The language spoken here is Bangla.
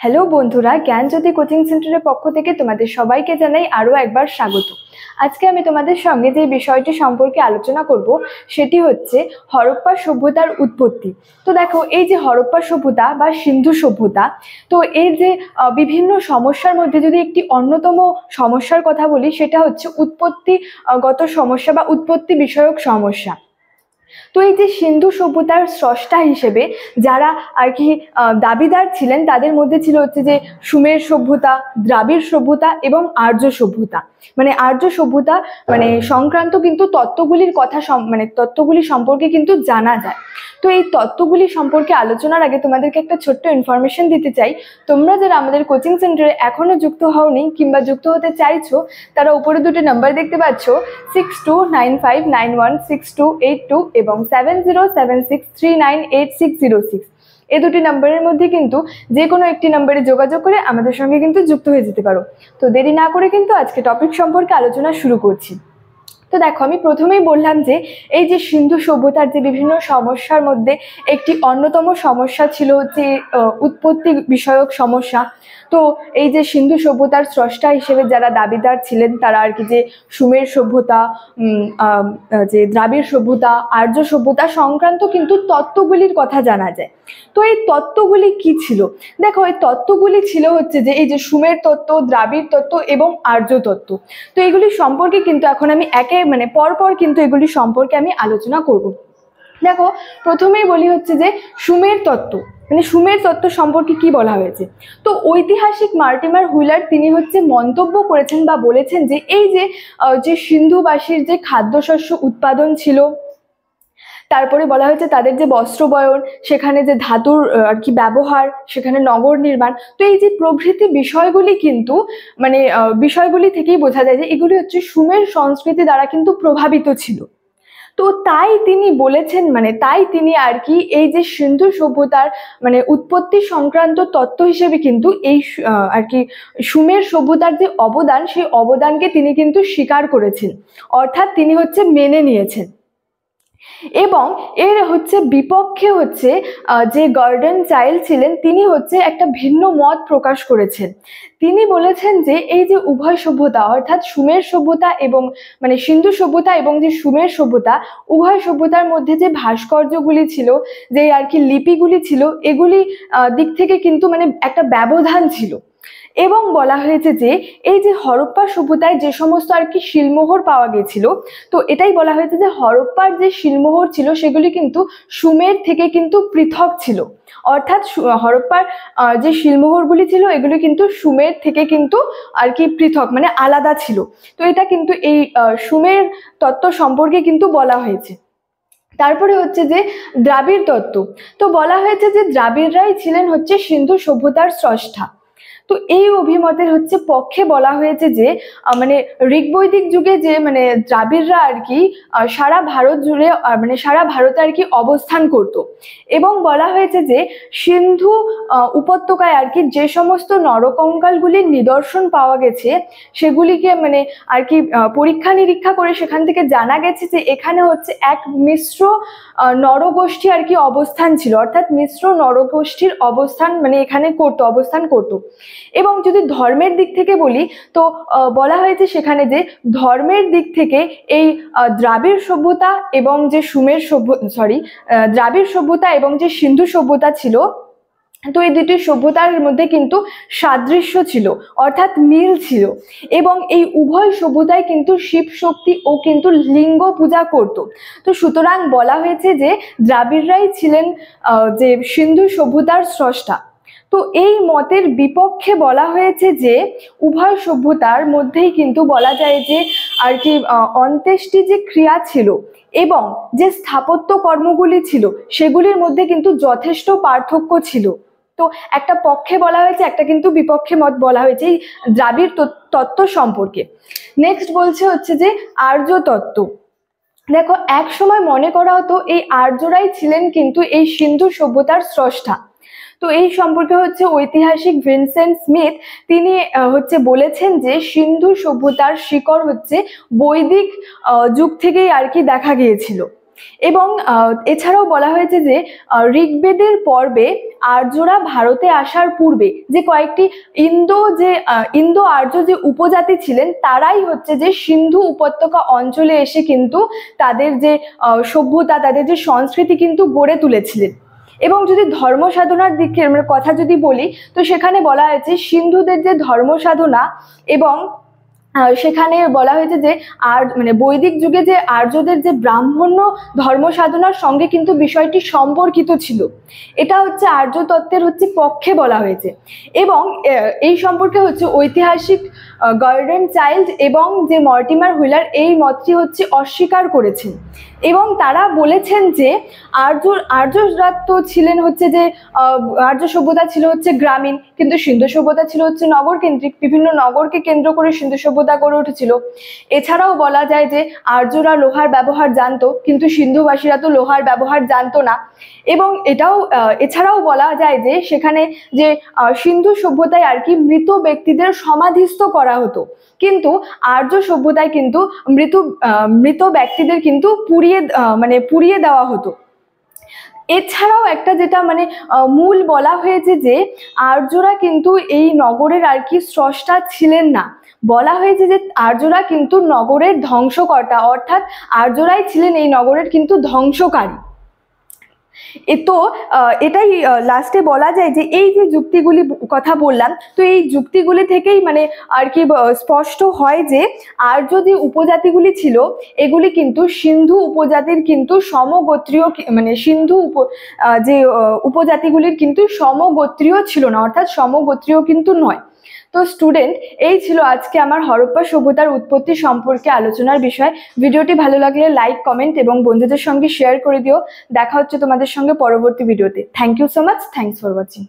হ্যালো বন্ধুরা, জ্ঞানজ্যোতি কোচিং সেন্টারের পক্ষ থেকে তোমাদের সবাইকে জানাই আরও একবার স্বাগত। আজকে আমি তোমাদের সঙ্গে যে বিষয়টি সম্পর্কে আলোচনা করব সেটি হচ্ছে হরপ্পা সভ্যতার উৎপত্তি। তো দেখো, এই যে হরপ্পা সভ্যতা বা সিন্ধু সভ্যতা, তো এর যে বিভিন্ন সমস্যার মধ্যে যদি একটি অন্যতম সমস্যার কথা বলি, সেটা হচ্ছে উৎপত্তিগত সমস্যা বা উৎপত্তি বিষয়ক সমস্যা। তো এই যে সিন্ধু সভ্যতার স্রষ্টা হিসেবে যারা আর কি দাবিদার ছিলেন, তাদের মধ্যে ছিল হচ্ছে যে সুমের সভ্যতা, দ্রাবিড় সভ্যতা এবং আর্য সভ্যতা। মানে আর্য সভ্যতা সংক্রান্ত কিন্তু তত্ত্বগুলির কথা তত্ত্বগুলি সম্পর্কে কিন্তু জানা যায়। তো এই তত্ত্বগুলি সম্পর্কে আলোচনার আগে তোমাদেরকে একটা ছোট্ট ইনফরমেশন দিতে চাই। তোমরা যারা আমাদের কোচিং সেন্টারে এখনো যুক্ত হওনি কিংবা যুক্ত হতে চাইছো, তারা উপরে দুটো নাম্বার দেখতে পাচ্ছ, 6295916282 এবং 7076398606। এই দুটি নাম্বারের মধ্যে কিন্তু যে কোনো একটি নাম্বারে যোগাযোগ করে আমাদের সঙ্গে কিন্তু যুক্ত হয়ে যেতে পারো। তো দেরি না করে কিন্তু আজকে টপিক সম্পর্কে আলোচনা শুরু করছি। তো দেখো, আমি প্রথমেই বললাম যে এই যে সিন্ধু সভ্যতার যে বিভিন্ন সমস্যার মধ্যে একটি অন্যতম সমস্যা ছিল যে উৎপত্তি বিষয়ক সমস্যা। তো এই যে সিন্ধু সভ্যতার স্রষ্টা হিসেবে যারা দাবিদার ছিলেন, তারা আর কি যে সুমের সভ্যতা, যে দ্রাবিড় সভ্যতা, আর্য সভ্যতা সংক্রান্ত কিন্তু তত্ত্বগুলির কথা জানা যায়। তো এই তত্ত্বগুলি কি ছিল? দেখো, এই তত্ত্বগুলি ছিল হচ্ছে যে এই যে সুমের তত্ত্ব, দ্রাবিড় তত্ত্ব এবং আর্য তত্ত্ব। তো এগুলি সম্পর্কে কিন্তু এখন আমি পরপর কিন্তু এগুলি সম্পর্কে আমি আলোচনা করব। দেখো, প্রথমেই বলি হচ্ছে যে সুমের তত্ত্ব, সুমের তত্ত্ব সম্পর্কে কি বলা হয়েছে। তো ঐতিহাসিক মার্টিমার হুইলার তিনি হচ্ছে মন্তব্য করেছেন বা বলেছেন যে এই যে সিন্ধুবাসীর যে খাদ্যশস্য উৎপাদন ছিল, তারপরে বলা হয়েছে তাদের যে বস্ত্র বয়ন, সেখানে যে ধাতুর আর কি ব্যবহার, সেখানে নগর নির্মাণ, তো এই যে প্রভৃতি বিষয়গুলি কিন্তু বিষয়গুলি থেকেই বোঝা যায় যে এগুলি হচ্ছে সুমের সংস্কৃতি দ্বারা কিন্তু প্রভাবিত ছিল। তো তাই তিনি বলেছেন, তাই তিনি আর কি এই যে সিন্ধু সভ্যতার উৎপত্তি সংক্রান্ত তত্ত্ব হিসেবে কিন্তু এই আর কি সুমের সভ্যতার যে অবদান, সেই অবদানকে তিনি কিন্তু স্বীকার করেছেন, অর্থাৎ তিনি হচ্ছে মেনে নিয়েছেন। এবং এর হচ্ছে বিপক্ষে হচ্ছে যে গর্ডন চাইল্ড ছিলেন, তিনি হচ্ছে একটা ভিন্ন মত প্রকাশ করেছেন। তিনি বলেছেন যে এই যে উভয় সভ্যতা, অর্থাৎ সুমের সভ্যতা এবং সিন্ধু সভ্যতা এবং যে সুমের সভ্যতা, উভয় সভ্যতার মধ্যে যে ভাস্কর্যগুলি ছিল, যে আর কি লিপিগুলি ছিল, এগুলি দিক থেকে কিন্তু একটা ব্যবধান ছিল। এবং বলা হয়েছে যে এই যে হরপ্পা সভ্যতায় যে সমস্ত আর কি শিলমোহর পাওয়া গেছিল, তো এটাই বলা হয়েছে যে হরপ্পার যে শিলমোহর ছিল সেগুলি কিন্তু সুমের থেকে কিন্তু পৃথক ছিল। অর্থাৎ হরপ্পার যে শিলমোহরগুলি ছিল, এগুলি কিন্তু সুমের থেকে কিন্তু আর কি পৃথক, আলাদা ছিল। তো এটা কিন্তু এই সুমের তত্ত্ব সম্পর্কে কিন্তু বলা হয়েছে। তারপরে হচ্ছে যে দ্রাবিড় তত্ত্ব। তো বলা হয়েছে যে দ্রাবিড়রাই ছিলেন হচ্ছে সিন্ধু সভ্যতার স্রষ্টা। তো এই অভিমতের হচ্ছে পক্ষে বলা হয়েছে যে ঋগ্বৈদিক যুগে যে দ্রাবিড়রা আর কি সারা ভারত জুড়ে সারা ভারতে আর কি অবস্থান করত। এবং বলা হয়েছে যে সিন্ধু উপত্যকায় আর কি যে সমস্ত নরকঙ্কালগুলির নিদর্শন পাওয়া গেছে, সেগুলিকে আর কি পরীক্ষা নিরীক্ষা করে সেখান থেকে জানা গেছে যে এখানে হচ্ছে এক মিশ্র নরগোষ্ঠী আর কি অবস্থান ছিল, অর্থাৎ মিশ্র নরগোষ্ঠীর অবস্থান এখানে অবস্থান করত। এবং যদি ধর্মের দিক থেকে বলি, তো বলা হয়েছে সেখানে যে ধর্মের দিক থেকে এই দ্রাবিড় সভ্যতা এবং যে দ্রাবিড় সভ্যতা এবং যে সিন্ধু সভ্যতা ছিল, তো এই দুটি সভ্যতার মধ্যে কিন্তু সাদৃশ্য ছিল, অর্থাৎ মিল ছিল। এবং এই উভয় সভ্যতায় কিন্তু শিব শক্তি ও কিন্তু লিঙ্গ পূজা করত। তো সুতরাং বলা হয়েছে যে দ্রাবিড়রাই ছিলেন যে সিন্ধু সভ্যতার স্রষ্টা। তো এই মতের বিপক্ষে বলা হয়েছে যে উভয় সভ্যতার মধ্যেই কিন্তু বলা যায় যে আর কি অন্ত্যেষ্টি যে ক্রিয়া ছিল এবং যে স্থাপত্য কর্মগুলি ছিল, সেগুলির মধ্যে কিন্তু যথেষ্ট পার্থক্য ছিল। তো একটা পক্ষে বলা হয়েছে, একটা কিন্তু বিপক্ষে মত বলা হয়েছে এই দ্রাবিড় তত্ত্ব সম্পর্কে। নেক্সট বলছে হচ্ছে যে আর্য তত্ত্ব। দেখো, এক সময় মনে করা হতো এই আর্যরাই ছিলেন কিন্তু এই সিন্ধু সভ্যতার স্রষ্টা। তো এই সম্পর্কে হচ্ছে ঐতিহাসিক ভিনসেন্ট স্মিথ তিনি হচ্ছে বলেছেন যে সিন্ধু সভ্যতার শিকড় হচ্ছে বৈদিক যুগ থেকেই আর কি দেখা গিয়েছিল। এবং এছাড়াও বলা হয়েছে যে ঋগ্বেদের পর্বে আর্যরা ভারতে আসার পূর্বে যে কয়েকটি ইন্দো আর্য যে উপজাতি ছিলেন তারাই হচ্ছে যে সিন্ধু উপত্যকা অঞ্চলে এসে কিন্তু তাদের যে সভ্যতা, তাদের যে সংস্কৃতি কিন্তু গড়ে তুলেছিলেন। এবং যদি ধর্ম সাধনার দিকের কথা যদি বলি, তো সেখানে বলা হয়েছে সিন্ধুদের যে ধর্ম সাধনা এবং সেখানে বলা হয়েছে যে বৈদিক যুগে যে আর্যদের যে ব্রাহ্মণ্য ধর্ম সাধনার সঙ্গে কিন্তু বিষয়টি সম্পর্কিত ছিল। এটা হচ্ছে আর্য তত্ত্বের পক্ষে বলা হয়েছে। এবং এই সম্পর্কে ঐতিহাসিক গর্ডন চাইল্ড এবং যে মর্টিমার হুইলার এই মতটি অস্বীকার করেছেন। এবং তারা বলেছেন যে আর্যরা তো ছিলেন যে আর্য সভ্যতা ছিল গ্রামীণ, কিন্তু সিন্ধু সভ্যতা ছিল নগর কেন্দ্রিক। বিভিন্ন নগরকে কেন্দ্র করে সিন্ধু সভ্যতা গড়ে উঠেছিল। এছাড়াও বলা যায় যে আর্যরা লোহার ব্যবহার জানতো, কিন্তু সিন্ধুবাসীরা তো লোহার ব্যবহার জানতো না। এবং এছাড়াও বলা যায় যে সেখানে যে সিন্ধু সভ্যতায় মৃত ব্যক্তিদের সমাধিস্থ করা হতো, কিন্তু আর্য সভ্যতায় কিন্তু মৃত ব্যক্তিদের কিন্তু পুড়িয়ে দেওয়া হতো। এছাড়াও একটা যেটা মূল বলা হয়েছে যে আর্যরা কিন্তু এই নগরের স্রষ্টা ছিলেন না। বলা হয়েছে যে আর্যরা কিন্তু নগরের ধ্বংসকর্তা, অর্থাৎ আর্যরাই ছিলেন এই নগরের কিন্তু ধ্বংসকারী। তো এটাই লাস্টে বলা যায় যে এই যে যুক্তিগুলি কথা বললাম, তো এই যুক্তিগুলি থেকেই স্পষ্ট হয় যে আর্য যে উপজাতিগুলি ছিল এগুলি কিন্তু সিন্ধু উপজাতির কিন্তু সমগোত্রীয়, যে উপজাতিগুলির কিন্তু সমগোত্রীয় ছিল না, অর্থাৎ সমগোত্রীয় কিন্তু নয়। তো স্টুডেন্ট, এই ছিল আজকে আমার হরপ্পা সভ্যতার উৎপত্তি সম্পর্কে আলোচনার বিষয়। ভিডিওটি ভালো লাগলে লাইক, কমেন্ট এবং বন্ধুদের সঙ্গে শেয়ার করে দিও। দেখা হচ্ছে তোমাদের সঙ্গে পরবর্তী ভিডিওতে। Thank you so much. Thanks for watching.